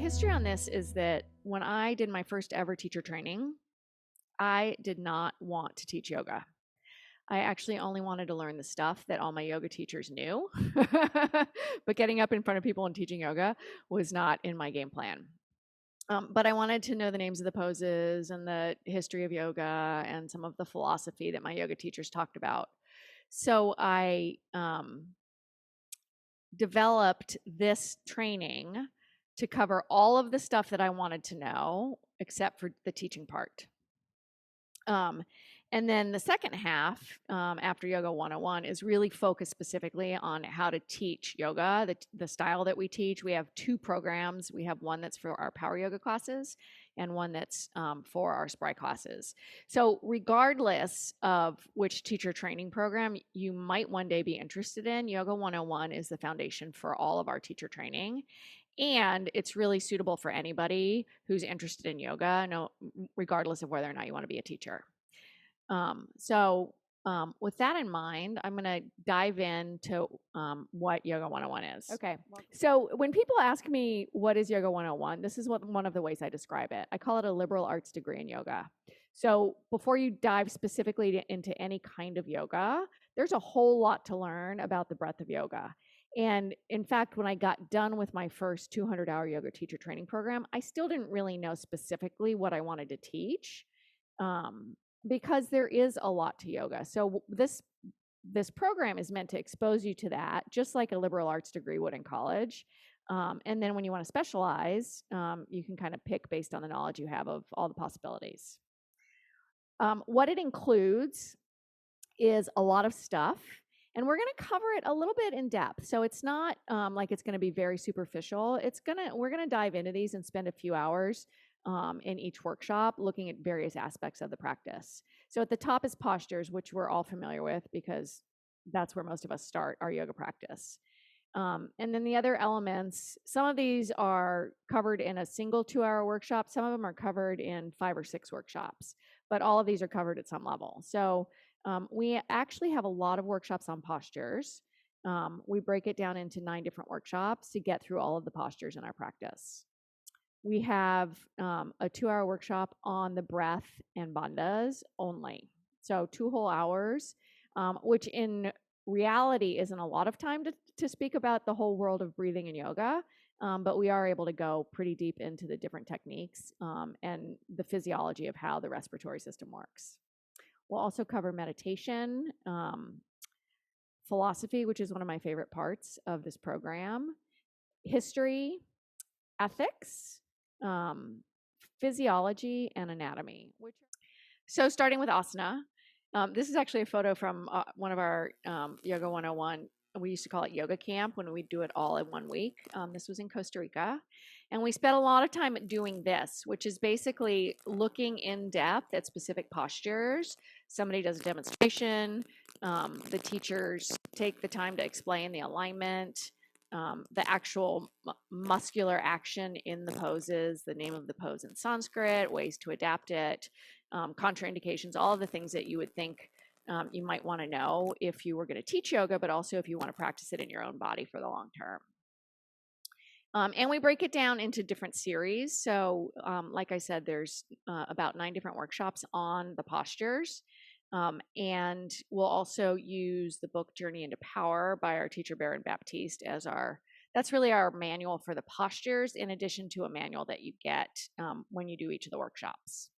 history on this is that when I did my first ever teacher training, I did not want to teach yoga. I actually only wanted to learn the stuff that all my yoga teachers knew. But getting up in front of people and teaching yoga was not in my game plan. But I wanted to know the names of the poses and the history of yoga and some of the philosophy that my yoga teachers talked about. So I developed this training to cover all of the stuff that I wanted to know, except for the teaching part. And then the second half, after Yoga 101, is really focused specifically on how to teach yoga, the style that we teach. We have two programs. We have one that's for our power yoga classes and one that's for our spry classes. So regardless of which teacher training program you might one day be interested in, Yoga 101 is the foundation for all of our teacher training. And it's really suitable for anybody who's interested in yoga, regardless of whether or not you want to be a teacher. With that in mind, I'm going to dive into what Yoga 101 is. Okay. So when people ask me what is Yoga 101, this is one of the ways I describe it. I call it a liberal arts degree in yoga. So before you dive specifically into any kind of yoga, there's a whole lot to learn about the breadth of yoga. And in fact, when I got done with my first 200-hour yoga teacher training program, I still didn't really know specifically what I wanted to teach. Because there is a lot to yoga. So this program is meant to expose you to that, just like a liberal arts degree would in college. And then when you want to specialize, you can kind of pick based on the knowledge you have of all the possibilities. What it includes is a lot of stuff, and we're going to cover it a little bit in depth. So it's not like it's going to be very superficial. We're going to dive into these and spend a few hours in each workshop looking at various aspects of the practice. So at the top is postures, which we're all familiar with because that's where most of us start our yoga practice. And then the other elements, some of these are covered in a single 2-hour workshop. Some of them are covered in 5 or 6 workshops, but all of these are covered at some level. So we actually have a lot of workshops on postures. We break it down into 9 different workshops to get through all of the postures in our practice. We have a 2-hour workshop on the breath and bandhas only. So 2 whole hours, which in reality isn't a lot of time to speak about the whole world of breathing and yoga, but we are able to go pretty deep into the different techniques and the physiology of how the respiratory system works. We'll also cover meditation, philosophy, which is one of my favorite parts of this program, history, ethics, physiology, and anatomy. So starting with asana, this is actually a photo from one of our Yoga 101. We used to call it yoga camp when we do it all in 1 week. This was in Costa Rica. And we spent a lot of time doing this, which is basically looking in depth at specific postures. Somebody does a demonstration. The teachers take the time to explain the alignment, the actual muscular action in the poses, the name of the pose in Sanskrit, ways to adapt it, contraindications, all of the things that you would think you might want to know if you were going to teach yoga, but also if you want to practice it in your own body for the long term. And we break it down into different series. So like I said, there's about 9 different workshops on the postures. And we'll also use the book Journey into Power by our teacher Baron Baptiste as that's really our manual for the postures, in addition to a manual that you get when you do each of the workshops.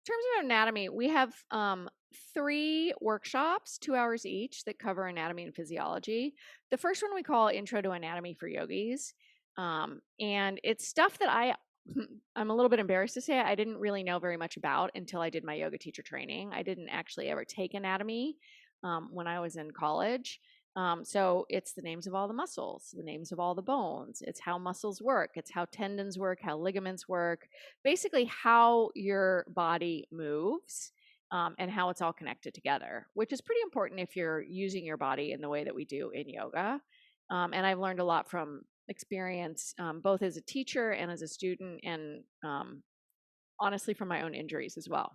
In terms of anatomy, we have 3 workshops, 2 hours each, that cover anatomy and physiology. The first one we call Intro to Anatomy for Yogis. And it's stuff that I'm a little bit embarrassed to say I didn't really know very much about until I did my yoga teacher training. I didn't actually ever take anatomy when I was in college. So it's the names of all the muscles, the names of all the bones. It's how muscles work. It's how tendons work, how ligaments work, basically how your body moves and how it's all connected together, which is pretty important if you're using your body in the way that we do in yoga. And I've learned a lot from experience, both as a teacher and as a student, and honestly from my own injuries as well.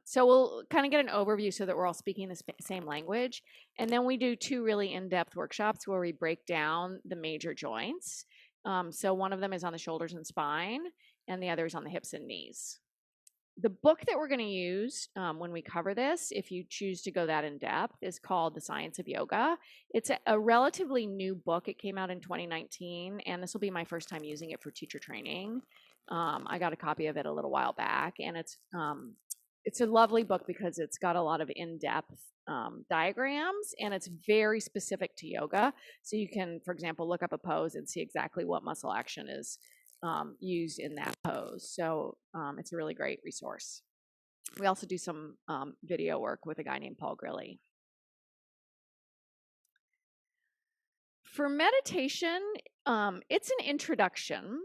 So we'll kind of get an overview so that we're all speaking the same language. And then we do 2 really in-depth workshops where we break down the major joints. So one of them is on the shoulders and spine, and the other is on the hips and knees. The book that we're going to use when we cover this, if you choose to go that in depth, is called The Science of Yoga. It's a relatively new book. It came out in 2019, and this will be my first time using it for teacher training. I got a copy of it a little while back, and it's a lovely book because it's got a lot of in-depth diagrams, and it's very specific to yoga. So you can, for example, look up a pose and see exactly what muscle action is used in that pose. So it's a really great resource. We also do some video work with a guy named Paul Grilly. For meditation, it's an introduction.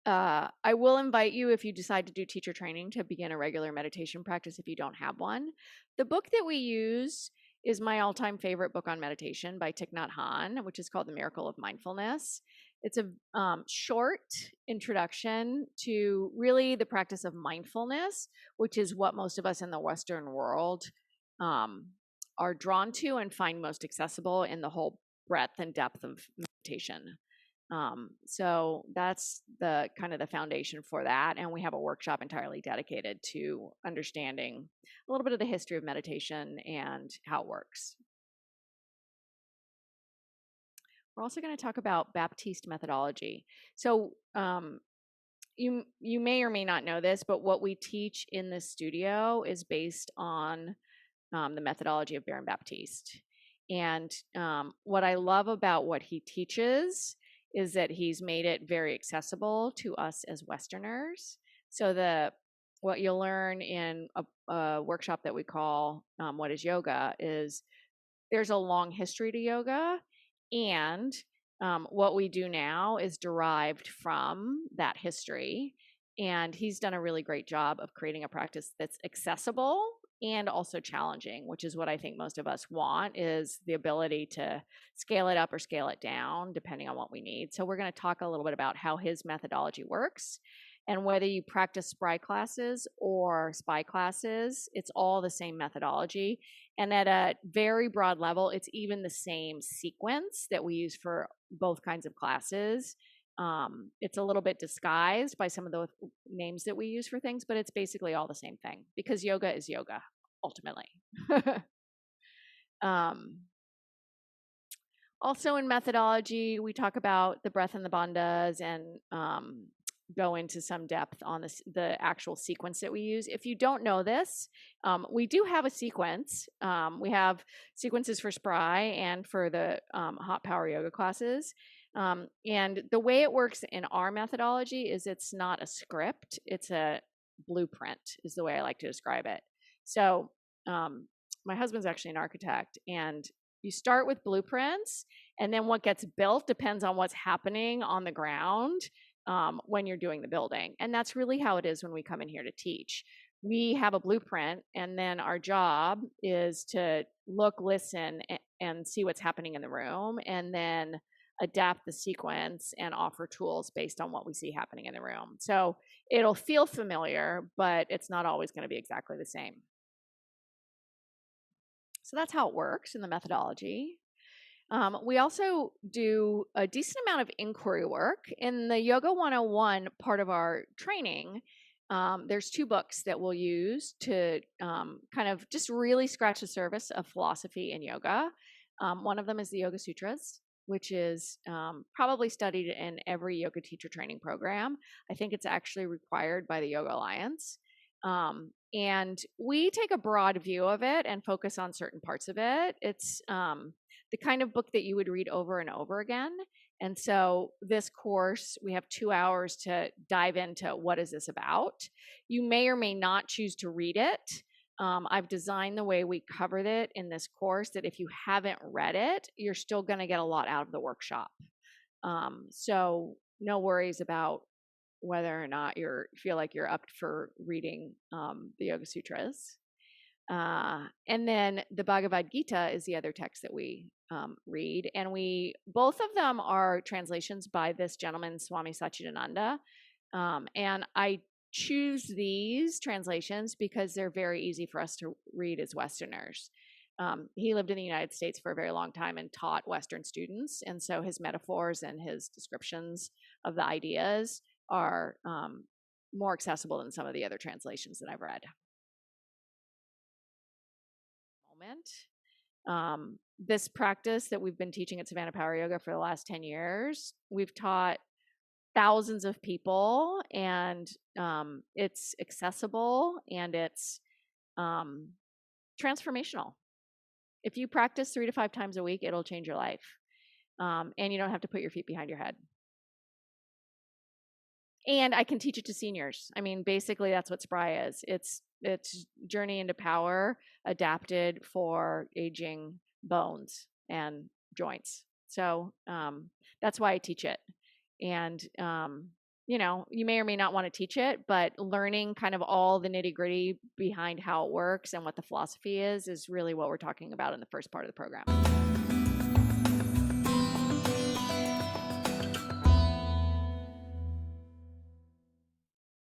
I will invite you, if you decide to do teacher training, to begin a regular meditation practice if you don't have one. The book that we use is my all-time favorite book on meditation by Thich Nhat Hanh, which is called The Miracle of Mindfulness. It's a short introduction to really the practice of mindfulness, which is what most of us in the Western world are drawn to and find most accessible in the whole breadth and depth of meditation. So that's the kind of the foundation for that. And we have a workshop entirely dedicated to understanding a little bit of the history of meditation and how it works. We're also going to talk about Baptiste methodology. So you may or may not know this, but what we teach in this studio is based on the methodology of Baron Baptiste. And what I love about what he teaches is that he's made it very accessible to us as Westerners. So what you'll learn in a workshop that we call What is Yoga is there's a long history to yoga, and what we do now is derived from that history. And he's done a really great job of creating a practice that's accessible and also challenging, which is what I think most of us want, is the ability to scale it up or scale it down depending on what we need. So we're going to talk a little bit about how his methodology works, and whether you practice SPRY classes or SPY classes, it's all the same methodology. And at a very broad level, it's even the same sequence that we use for both kinds of classes. It's a little bit disguised by some of the names that we use for things, but it's basically all the same thing because yoga is yoga, ultimately. Also in methodology, we talk about the breath and the bandhas and go into some depth on the actual sequence that we use. If you don't know this, we do have a sequence. We have sequences for SPRY and for the hot power yoga classes. And the way it works in our methodology is it's not a script, it's a blueprint, is the way I like to describe it. So my husband's actually an architect, and you start with blueprints, and then what gets built depends on what's happening on the ground when you're doing the building. And that's really how it is when we come in here to teach. We have a blueprint, and then our job is to look, listen, and see what's happening in the room, and then adapt the sequence and offer tools based on what we see happening in the room. So it'll feel familiar, but it's not always going to be exactly the same. So that's how it works in the methodology. We also do a decent amount of inquiry work. In the Yoga 101 part of our training, there's 2 books that we'll use to kind of just really scratch the surface of philosophy in yoga. One of them is the Yoga Sutras, which is probably studied in every yoga teacher training program. I think it's actually required by the Yoga Alliance. And we take a broad view of it and focus on certain parts of it. It's the kind of book that you would read over and over again. And so this course, we have 2 hours to dive into what is this about. You may or may not choose to read it. I've designed the way we covered it in this course that if you haven't read it, you're still going to get a lot out of the workshop. So no worries about whether or not you feel like you're up for reading the Yoga Sutras. And then the Bhagavad Gita is the other text that we read. And both of them are translations by this gentleman, Swami Satchidananda. And I choose these translations because they're very easy for us to read as Westerners. He lived in the United States for a very long time and taught Western students. And so his metaphors and his descriptions of the ideas are more accessible than some of the other translations that I've read. This practice that we've been teaching at Savannah Power Yoga for the last 10 years, we've taught thousands of people, and it's accessible and it's transformational. If you practice 3 to 5 times a week, it'll change your life. And you don't have to put your feet behind your head. And I can teach it to seniors. I mean, basically that's what Spry is. It's Journey into Power adapted for aging bones and joints. So that's why I teach it. And you may or may not want to teach it, but learning kind of all the nitty-gritty behind how it works and what the philosophy is really what we're talking about in the first part of the program.